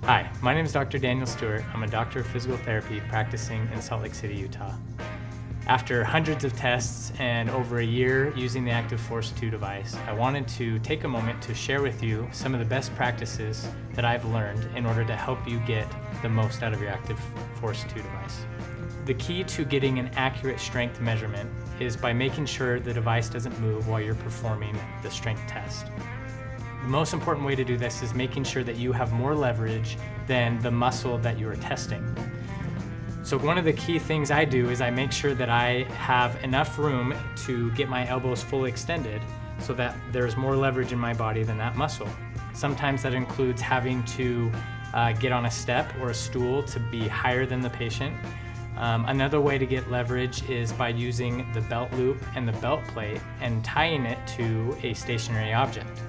Hi, my name is Dr. Daniel Stewart. I'm a doctor of physical therapy practicing in Salt Lake City, Utah. After hundreds of tests and over a year using the Activforce 2 device, I wanted to take a moment to share with you some of the best practices that I've learned in order to help you get the most out of your Activforce 2 device. The key to getting an accurate strength measurement is by making sure the device doesn't move while you're performing the strength test. The most important way to do this is making sure that you have more leverage than the muscle that you are testing. So one of the key things I do is I make sure that I have enough room to get my elbows fully extended so that there's more leverage in my body than that muscle. Sometimes that includes having to get on a step or a stool to be higher than the patient. Another way to get leverage is by using the belt loop and the belt plate and tying it to a stationary object.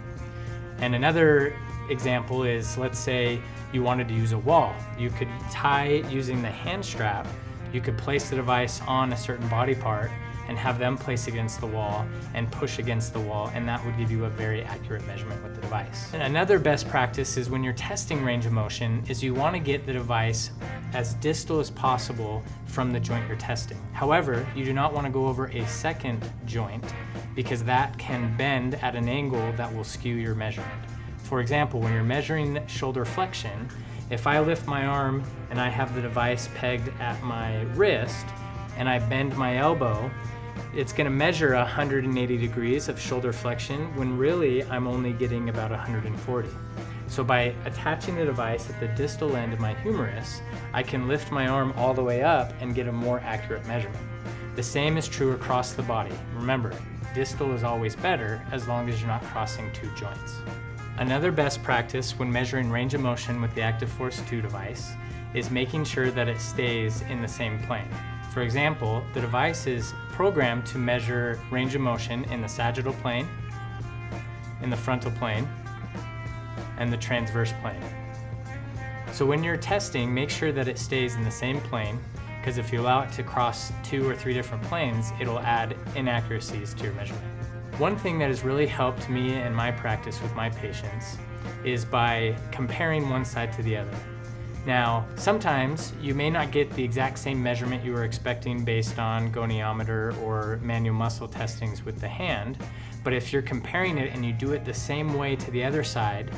And another example is, let's say you wanted to use a wall. You could tie using the hand strap. You could place the device on a certain body part and have them place against the wall and push against the wall, and that would give you a very accurate measurement with the device. And another best practice is when you're testing range of motion is you want to get the device as distal as possible from the joint you're testing. However, you do not want to go over a second joint because that can bend at an angle that will skew your measurement. For example, when you're measuring shoulder flexion, if I lift my arm and I have the device pegged at my wrist and I bend my elbow, it's going to measure 180 degrees of shoulder flexion when really I'm only getting about 140. So by attaching the device at the distal end of my humerus, I can lift my arm all the way up and get a more accurate measurement. The same is true across the body. Remember, distal is always better as long as you're not crossing two joints. Another best practice when measuring range of motion with the Activforce 2 device is making sure that it stays in the same plane. For example, the device is programmed to measure range of motion in the sagittal plane, in the frontal plane, and the transverse plane. So when you're testing, make sure that it stays in the same plane, because if you allow it to cross 2 or 3 different planes, it'll add inaccuracies to your measurement. One thing that has really helped me in my practice with my patients is by comparing one side to the other. Now, sometimes you may not get the exact same measurement you were expecting based on goniometer or manual muscle testings with the hand, but if you're comparing it and you do it the same way to the other side,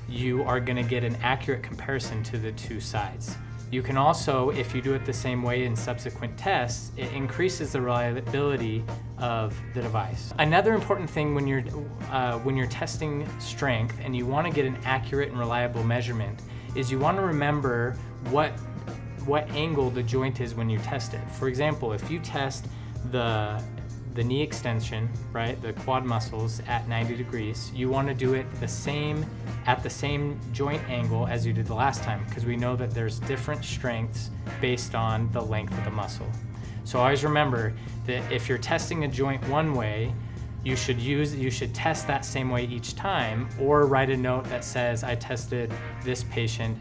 you are going to get an accurate comparison to the two sides. You can also, if you do it the same way in subsequent tests, it increases the reliability of the device. Another important thing when you're testing strength and you want to get an accurate and reliable measurement is you want to remember what angle the joint is when you test it. For example, if you test the knee extension, right, the quad muscles at 90 degrees, you want to do it at the same joint angle as you did the last time, because we know that there's different strengths based on the length of the muscle. So always remember that if you're testing a joint one way, you should test that same way each time, or write a note that says, I tested this patient's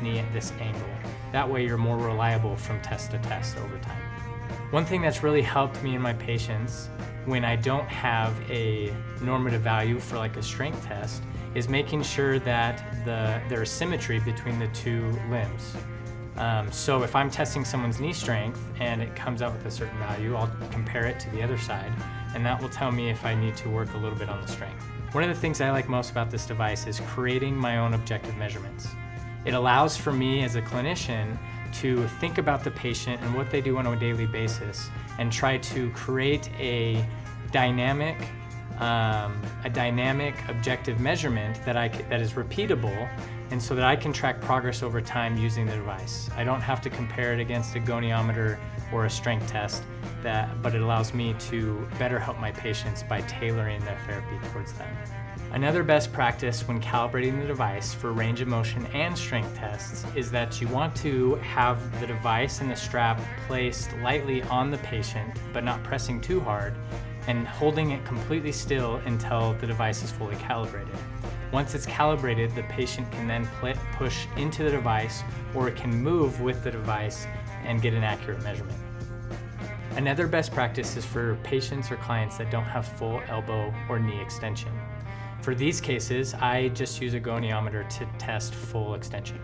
knee at this angle. That way you're more reliable from test to test over time. One thing that's really helped me and my patients when I don't have a normative value for like a strength test is making sure that there's symmetry between the two limbs. So if I'm testing someone's knee strength and it comes out with a certain value, I'll compare it to the other side, and that will tell me if I need to work a little bit on the strength. One of the things I like most about this device is creating my own objective measurements. It allows for me as a clinician to think about the patient and what they do on a daily basis and try to create a dynamic objective measurement that is repeatable, and so that I can track progress over time using the device. I don't have to compare it against a goniometer or a strength test, but it allows me to better help my patients by tailoring their therapy towards them. Another best practice when calibrating the device for range of motion and strength tests is that you want to have the device and the strap placed lightly on the patient, but not pressing too hard, and holding it completely still until the device is fully calibrated. Once it's calibrated, the patient can then push into the device, or it can move with the device and get an accurate measurement. Another best practice is for patients or clients that don't have full elbow or knee extension. For these cases, I just use a goniometer to test full extension.